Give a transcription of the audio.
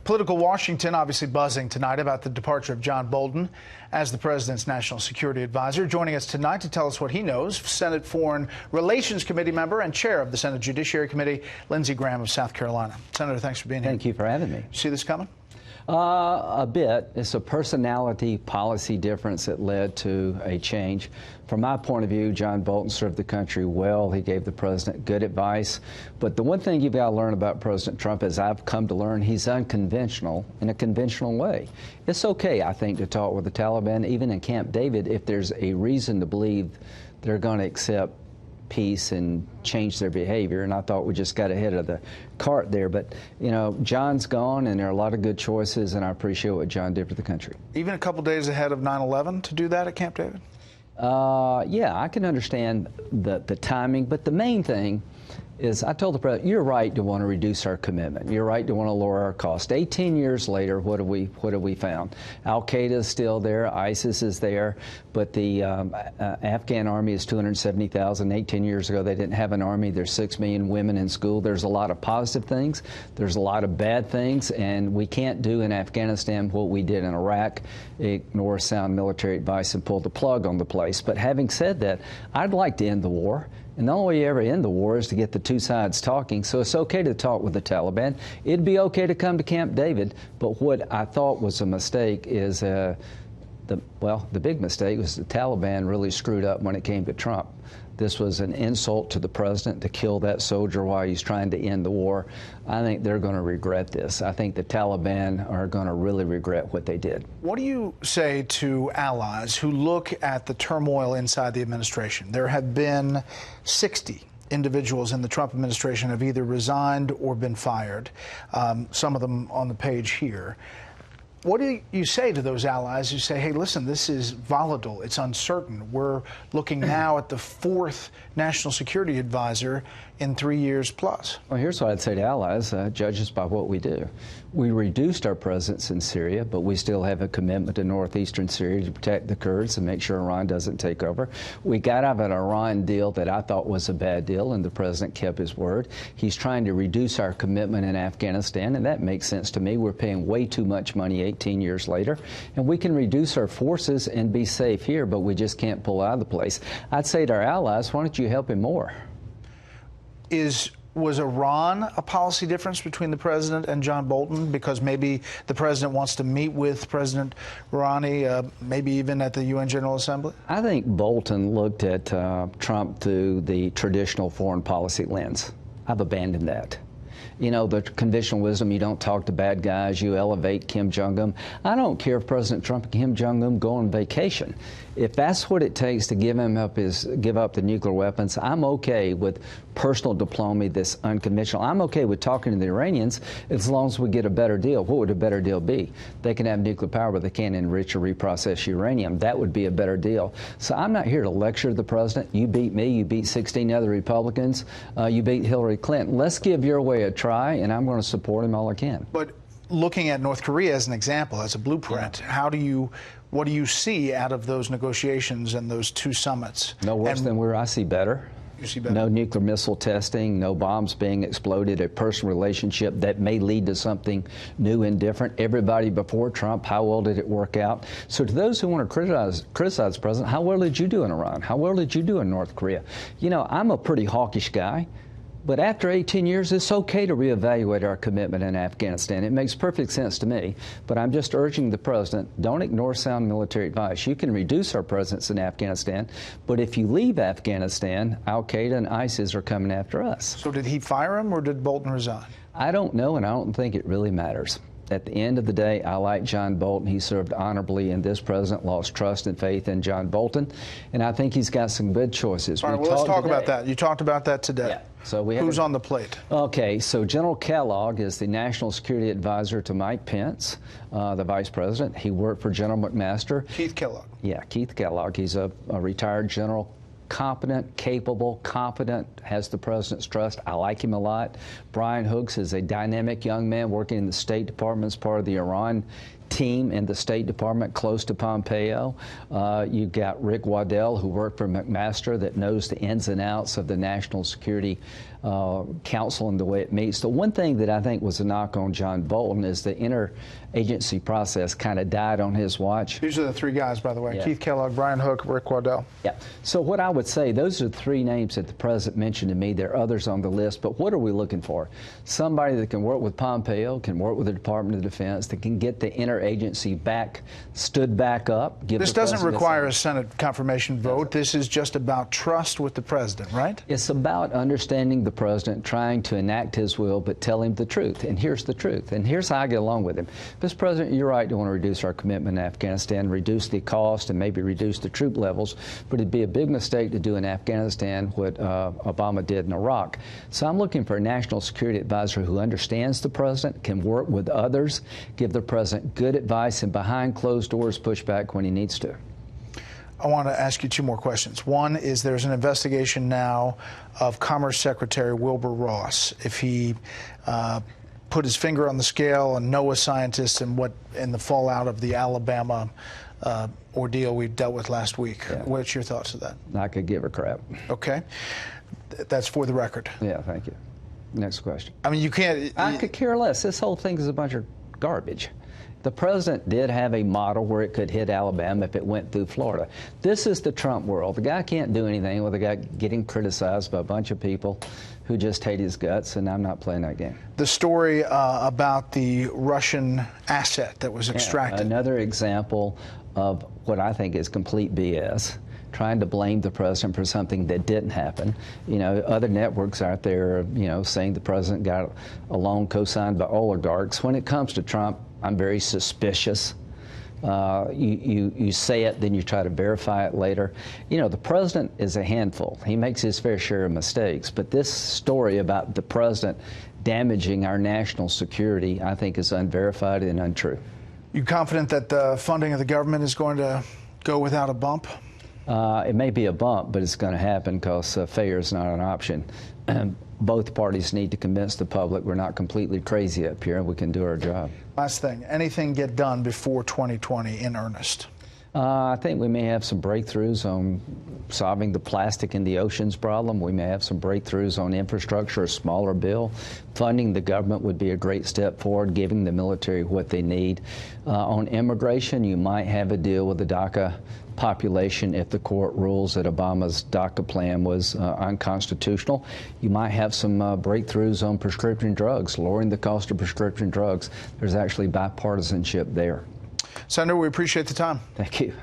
Political Washington obviously buzzing tonight about the departure of John Bolton as the president's national security advisor. Joining us tonight to tell us what he knows, Senate Foreign Relations Committee member and chair of the Senate Judiciary Committee, Lindsey Graham of South Carolina. Senator, thanks for being here. Thank you for having me. See this coming? A bit. It's a personality policy difference that led to a change. From my point of view, John Bolton served the country well. He gave the president good advice. But the one thing you've got to learn about President Trump, as I've come to learn, he's unconventional in a conventional way. It's okay, I think, to talk with the Taliban, even in Camp David, if there's a reason to believe they're going to accept peace and change their behavior, and I thought we just got ahead of the cart there. But, you know, John's gone, and there are a lot of good choices, and I appreciate what John did for the country. Even a couple days ahead of 9/11 to do that at Camp David? Yeah, I can understand the timing, but the main thing is I told the president, you're right to want to reduce our commitment. You're right to want to lower our cost. 18 years later, what have we found? Al-Qaeda is still there, ISIS is there, but the Afghan army is 270,000. 18 years ago, they didn't have an army. There's 6 million women in school. There's a lot of positive things. There's a lot of bad things, and we can't do in Afghanistan what we did in Iraq, ignore sound military advice and pull the plug on the place. But having said that, I'd like to end the war. And the only way you ever end the war is to get the two sides talking. So it's okay to talk with the Taliban. It'd be okay to come to Camp David. But what I thought was a mistake is, the big mistake was the Taliban really screwed up when it came to Trump. This was an insult to the president to kill that soldier while he's trying to end the war. I think they're going to regret this. I think the Taliban are going to really regret what they did. What do you say to allies who look at the turmoil inside the administration? There have been 60 individuals in the Trump administration have either resigned or been fired, some of them on the page here. What do you say to those allies who say, hey, listen, this is volatile, it's uncertain. We're looking now at the 4th national security advisor in 3 years plus? Well, here's what I'd say to allies, judge us by what we do. We reduced our presence in Syria, but we still have a commitment to northeastern Syria to protect the Kurds and make sure Iran doesn't take over. We got out of an Iran deal that I thought was a bad deal, and the president kept his word. He's trying to reduce our commitment in Afghanistan, and that makes sense to me. We're paying way too much money 18 years later, and we can reduce our forces and be safe here, but we just can't pull out of the place. I'd say to our allies, why don't you help him more? Was Iran a policy difference between the president and John Bolton? Because maybe the president wants to meet with President Rouhani, maybe even at the UN General Assembly? I think Bolton looked at Trump through the traditional foreign policy lens. I've abandoned that. You know, the conventional wisdom, you don't talk to bad guys, you elevate Kim Jong-un. I don't care if President Trump and Kim Jong-un go on vacation. If that's what it takes to give up the nuclear weapons, I'm okay with personal diplomacy that's unconventional. I'm okay with talking to the Iranians as long as we get a better deal. What would a better deal be? They can have nuclear power, but they can't enrich or reprocess uranium. That would be a better deal. So I'm not here to lecture the president. You beat me, you beat 16 other Republicans, you beat Hillary Clinton. Let's give your way a try, and I'm going to support him all I can. But looking at North Korea as an example, as a blueprint, yeah. What do you see out of those negotiations and those 2 summits? No worse than where I see better. You see better. No nuclear missile testing, no bombs being exploded, a personal relationship that may lead to something new and different. Everybody before Trump, how well did it work out? So to those who want to criticize the president, how well did you do in Iran? How well did you do in North Korea? You know, I'm a pretty hawkish guy. But after 18 years, it's okay to reevaluate our commitment in Afghanistan. It makes perfect sense to me. But I'm just urging the president, don't ignore sound military advice. You can reduce our presence in Afghanistan, but if you leave Afghanistan, Al-Qaeda and ISIS are coming after us. So did he fire him or did Bolton resign? I don't know, and I don't think it really matters. At the end of the day, I like John Bolton. He served honorably, and this president lost trust and faith in John Bolton. And I think he's got some good choices. All right, well, let's talk about that. You talked about that today. Yeah. So who's on the plate? Okay, so General Kellogg is the National Security Advisor to Mike Pence, the Vice President. He worked for General McMaster. Keith Kellogg. Yeah, Keith Kellogg. He's a retired general competent, capable, competent, has the president's trust. I like him a lot. Brian Hooks is a dynamic young man working in the State Department as part of the Iran team in the State Department close to Pompeo. You've got Rick Waddell, who worked for McMaster, that knows the ins and outs of the National Security Council and the way it meets. The one thing that I think was a knock on John Bolton is the interagency process kind of died on his watch. These are the three guys, by the way. Yeah. Keith Kellogg, Brian Hook, Rick Waddell. Yeah. So what I would say, those are three names that the president mentioned to me. There are others on the list, but what are we looking for? Somebody that can work with Pompeo, can work with the Department of Defense, that can get the interagency stood back up. This doesn't require a Senate confirmation vote. This is just about trust with the president, right? It's about understanding the president, trying to enact his will, but tell him the truth. And here's the truth. And here's how I get along with him. Mr. President, you're right to want to reduce our commitment in Afghanistan, reduce the cost, and maybe reduce the troop levels. But it'd be a big mistake to do in Afghanistan what Obama did in Iraq. So I'm looking for a national security advisor who understands the president, can work with others, give the president good advice, and behind closed doors push back when he needs to. I want to ask you two more questions. One is there's an investigation now of Commerce Secretary Wilbur Ross. If he put his finger on the scale and NOAA scientists and the fallout of the Alabama ordeal we dealt with last week. Yeah. What's your thoughts of that? I could give a crap. Okay. That's for the record. Yeah, thank you. Next question. I mean, you can't... I could care less. This whole thing is a bunch of garbage. The president did have a model where it could hit Alabama if it went through Florida. This is the Trump world. The guy can't do anything with the guy getting criticized by a bunch of people who just hate his guts, and I'm not playing that game. The story about the Russian asset that was extracted. Another example of what I think is complete BS. Trying to blame the president for something that didn't happen. You know, other networks out there, you know, saying the president got a loan co-signed by oligarchs. When it comes to Trump, I'm very suspicious. You say it, then you try to verify it later. You know, the president is a handful. He makes his fair share of mistakes. But this story about the president damaging our national security, I think, is unverified and untrue. You confident that the funding of the government is going to go without a bump? It may be a bump, but it's going to happen because failure is not an option. Both parties need to convince the public we're not completely crazy up here and we can do our job. Last thing, anything get done before 2020 in earnest? I think we may have some breakthroughs on solving the plastic in the oceans problem. We may have some breakthroughs on infrastructure, a smaller bill. Funding the government would be a great step forward, giving the military what they need. On immigration, you might have a deal with the DACA population if the court rules that Obama's DACA plan was unconstitutional. You might have some breakthroughs on prescription drugs, lowering the cost of prescription drugs. There's actually bipartisanship there. Senator, we appreciate the time. Thank you.